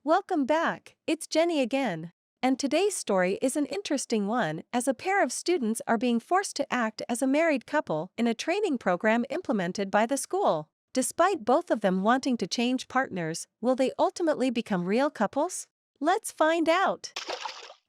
Welcome back, it's Jenny again. And today's story is an interesting one as a pair of students are being forced to act as a married couple in a training program implemented by the school. Despite both of them wanting to change partners, will they ultimately become real couples? Let's find out.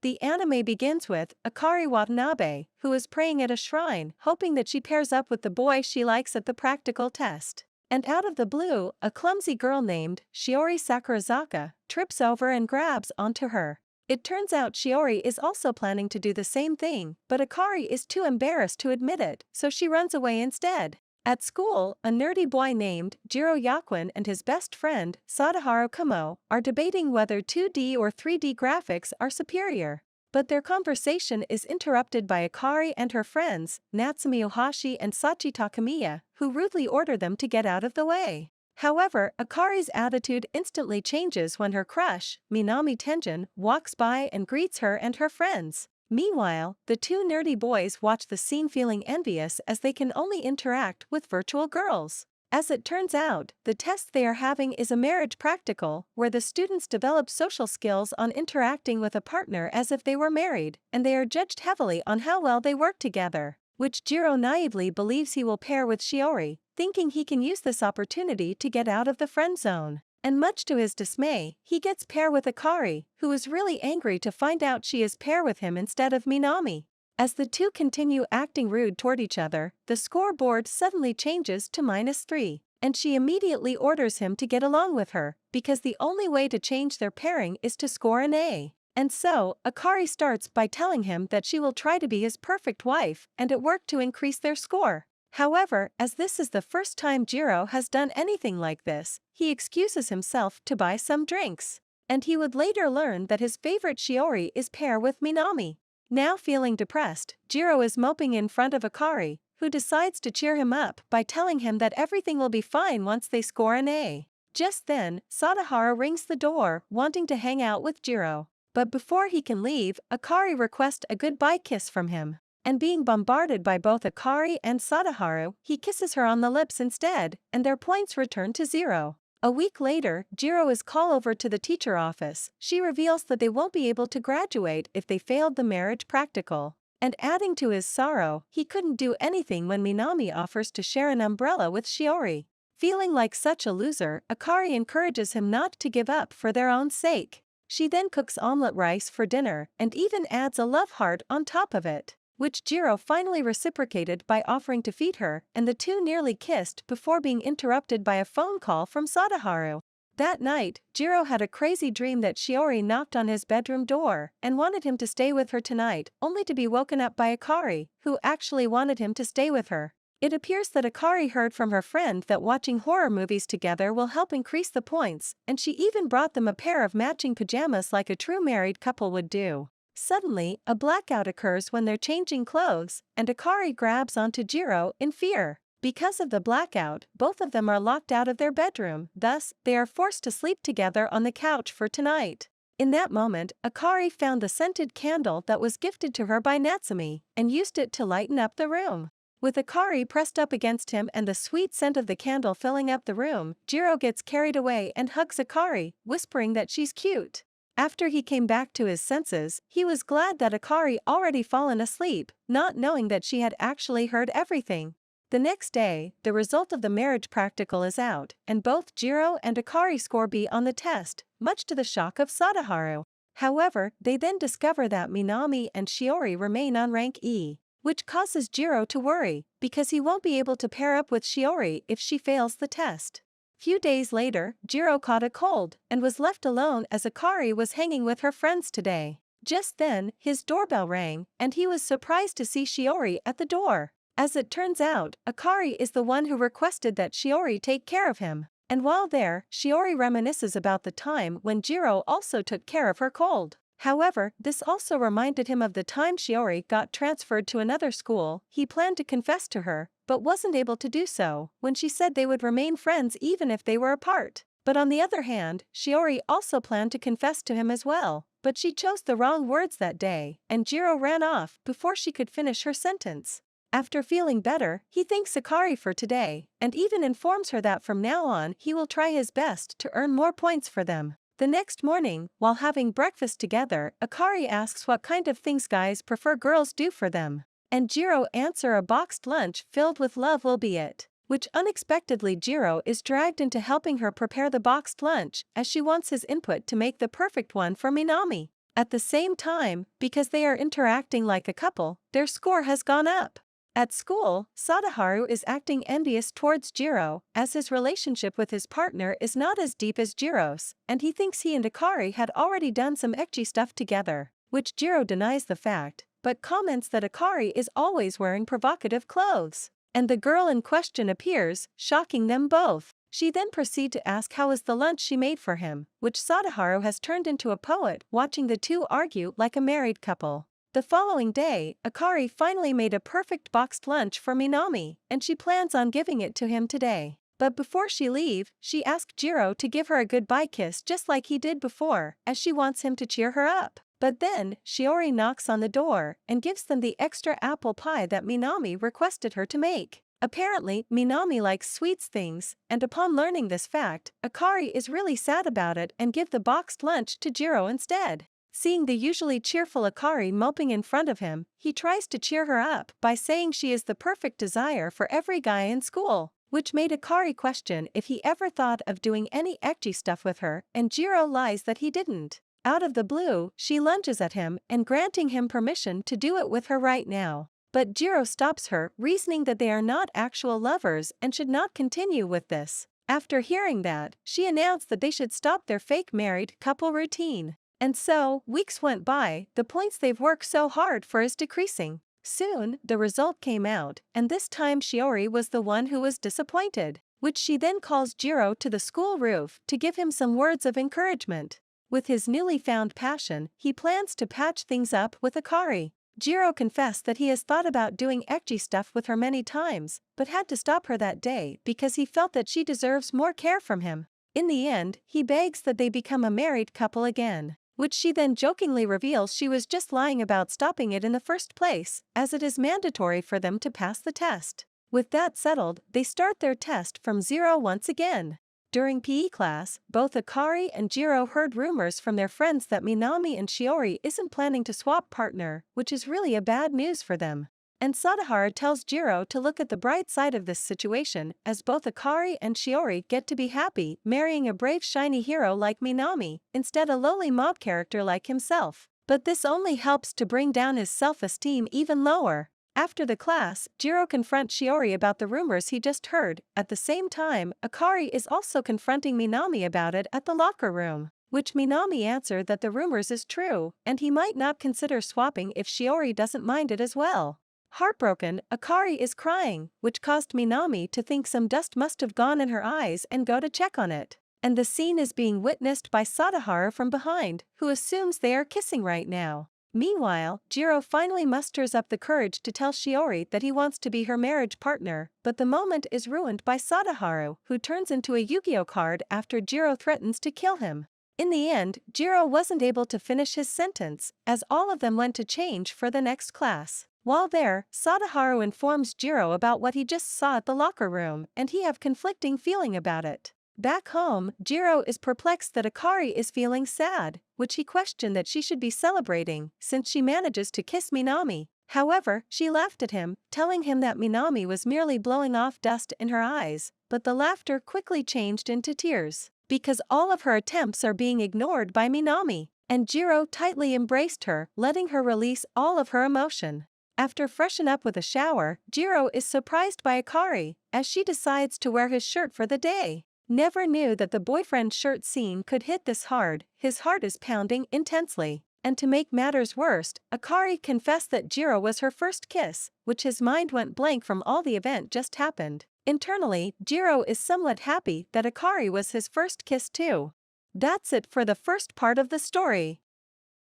The anime begins with Akari Watanabe, who is praying at a shrine, hoping that she pairs up with the boy she likes at the practical test. And out of the blue, a clumsy girl named Shiori Sakurazaka trips over and grabs onto her. It turns out Shiori is also planning to do the same thing, but Akari is too embarrassed to admit it, so she runs away instead. At school, a nerdy boy named Jiro Yakuin and his best friend, Sadaharu Kumo, are debating whether 2D or 3D graphics are superior. But their conversation is interrupted by Akari and her friends, Natsumi Ohashi and Sachi Takamiya, who rudely order them to get out of the way. However, Akari's attitude instantly changes when her crush, Minami Tenjin, walks by and greets her and her friends. Meanwhile, the two nerdy boys watch the scene feeling envious as they can only interact with virtual girls. As it turns out, the test they are having is a marriage practical, where the students develop social skills on interacting with a partner as if they were married, and they are judged heavily on how well they work together, which Jiro naively believes he will pair with Shiori, thinking he can use this opportunity to get out of the friend zone. And much to his dismay, he gets pair with Akari, who is really angry to find out she is pair with him instead of Minami. As the two continue acting rude toward each other, the scoreboard suddenly changes to -3, and she immediately orders him to get along with her, because the only way to change their pairing is to score an A. And so, Akari starts by telling him that she will try to be his perfect wife and at work to increase their score. However, as this is the first time Jiro has done anything like this, he excuses himself to buy some drinks. And he would later learn that his favorite Shiori is pair with Minami. Now feeling depressed, Jiro is moping in front of Akari, who decides to cheer him up by telling him that everything will be fine once they score an A. Just then, Sadaharu rings the door, wanting to hang out with Jiro. But before he can leave, Akari requests a goodbye kiss from him. And being bombarded by both Akari and Sadaharu, he kisses her on the lips instead, and their points return to 0. A week later, Jiro is called over to the teacher office. She reveals that they won't be able to graduate if they failed the marriage practical. And adding to his sorrow, he couldn't do anything when Minami offers to share an umbrella with Shiori. Feeling like such a loser, Akari encourages him not to give up for their own sake. She then cooks omelette rice for dinner and even adds a love heart on top of it, which Jiro finally reciprocated by offering to feed her, and the two nearly kissed before being interrupted by a phone call from Sadaharu. That night, Jiro had a crazy dream that Shiori knocked on his bedroom door and wanted him to stay with her tonight, only to be woken up by Akari, who actually wanted him to stay with her. It appears that Akari heard from her friend that watching horror movies together will help increase the points, and she even brought them a pair of matching pajamas like a true married couple would do. Suddenly, a blackout occurs when they're changing clothes, and Akari grabs onto Jiro in fear. Because of the blackout, both of them are locked out of their bedroom, thus, they are forced to sleep together on the couch for tonight. In that moment, Akari found the scented candle that was gifted to her by Natsumi, and used it to lighten up the room. With Akari pressed up against him and the sweet scent of the candle filling up the room, Jiro gets carried away and hugs Akari, whispering that she's cute. After he came back to his senses, he was glad that Akari already fallen asleep, not knowing that she had actually heard everything. The next day, the result of the marriage practical is out, and both Jiro and Akari score B on the test, much to the shock of Sadaharu. However, they then discover that Minami and Shiori remain on rank E, which causes Jiro to worry, because he won't be able to pair up with Shiori if she fails the test. Few days later, Jiro caught a cold and was left alone as Akari was hanging with her friends today. Just then, his doorbell rang, and he was surprised to see Shiori at the door. As it turns out, Akari is the one who requested that Shiori take care of him. And while there, Shiori reminisces about the time when Jiro also took care of her cold. However, this also reminded him of the time Shiori got transferred to another school. He planned to confess to her, but wasn't able to do so, when she said they would remain friends even if they were apart. But on the other hand, Shiori also planned to confess to him as well, but she chose the wrong words that day, and Jiro ran off before she could finish her sentence. After feeling better, he thanks Akari for today, and even informs her that from now on he will try his best to earn more points for them. The next morning, while having breakfast together, Akari asks what kind of things guys prefer girls do for them. And Jiro answer a boxed lunch filled with love will be it. Which unexpectedly Jiro is dragged into helping her prepare the boxed lunch, as she wants his input to make the perfect one for Minami. At the same time, because they are interacting like a couple, their score has gone up. At school, Sadaharu is acting envious towards Jiro, as his relationship with his partner is not as deep as Jiro's, and he thinks he and Akari had already done some ecchi stuff together, which Jiro denies the fact, but comments that Akari is always wearing provocative clothes. And the girl in question appears, shocking them both. She then proceeds to ask how is the lunch she made for him, which Sadaharu has turned into a poet, watching the two argue like a married couple. The following day, Akari finally made a perfect boxed lunch for Minami, and she plans on giving it to him today. But before she leaves, she asks Jiro to give her a goodbye kiss just like he did before, as she wants him to cheer her up. But then, Shiori knocks on the door and gives them the extra apple pie that Minami requested her to make. Apparently, Minami likes sweets things, and upon learning this fact, Akari is really sad about it and give the boxed lunch to Jiro instead. Seeing the usually cheerful Akari moping in front of him, he tries to cheer her up by saying she is the perfect desire for every guy in school, which made Akari question if he ever thought of doing any ecchi stuff with her, and Jiro lies that he didn't. Out of the blue, she lunges at him and granting him permission to do it with her right now. But Jiro stops her, reasoning that they are not actual lovers and should not continue with this. After hearing that, she announced that they should stop their fake married couple routine. And so, weeks went by, the points they've worked so hard for is decreasing. Soon, the result came out, and this time Shiori was the one who was disappointed, which she then calls Jiro to the school roof to give him some words of encouragement. With his newly found passion, he plans to patch things up with Akari. Jiro confessed that he has thought about doing ecchi stuff with her many times, but had to stop her that day because he felt that she deserves more care from him. In the end, he begs that they become a married couple again, which she then jokingly reveals she was just lying about stopping it in the first place, as it is mandatory for them to pass the test. With that settled, they start their test from zero once again. During PE class, both Akari and Jiro heard rumors from their friends that Minami and Shiori isn't planning to swap partner, which is really a bad news for them. And Sadaharu tells Jiro to look at the bright side of this situation, as both Akari and Shiori get to be happy marrying a brave shiny hero like Minami, instead a lowly mob character like himself. But this only helps to bring down his self-esteem even lower. After the class, Jiro confronts Shiori about the rumors he just heard. At the same time, Akari is also confronting Minami about it at the locker room, which Minami answered that the rumors is true, and he might not consider swapping if Shiori doesn't mind it as well. Heartbroken, Akari is crying, which caused Minami to think some dust must have gone in her eyes and go to check on it. And the scene is being witnessed by Sadaharu from behind, who assumes they are kissing right now. Meanwhile, Jiro finally musters up the courage to tell Shiori that he wants to be her marriage partner, but the moment is ruined by Sadaharu, who turns into a Yu-Gi-Oh card after Jiro threatens to kill him. In the end, Jiro wasn't able to finish his sentence, as all of them went to change for the next class. While there, Sadaharu informs Jiro about what he just saw at the locker room, and he have conflicting feeling about it. Back home, Jiro is perplexed that Akari is feeling sad, which he questioned that she should be celebrating, since she manages to kiss Minami. However, she laughed at him, telling him that Minami was merely blowing off dust in her eyes, but the laughter quickly changed into tears, because all of her attempts are being ignored by Minami, and Jiro tightly embraced her, letting her release all of her emotion. After freshen up with a shower, Jiro is surprised by Akari, as she decides to wear his shirt for the day. Never knew that the boyfriend shirt scene could hit this hard, his heart is pounding intensely. And to make matters worse, Akari confessed that Jiro was her first kiss, which his mind went blank from all the event just happened. Internally, Jiro is somewhat happy that Akari was his first kiss too. That's it for the first part of the story.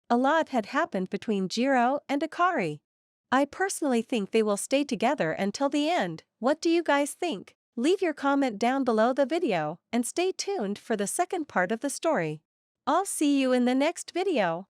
A lot had happened between Jiro and Akari. I personally think they will stay together until the end. What do you guys think? Leave your comment down below the video, and stay tuned for the second part of the story. I'll see you in the next video.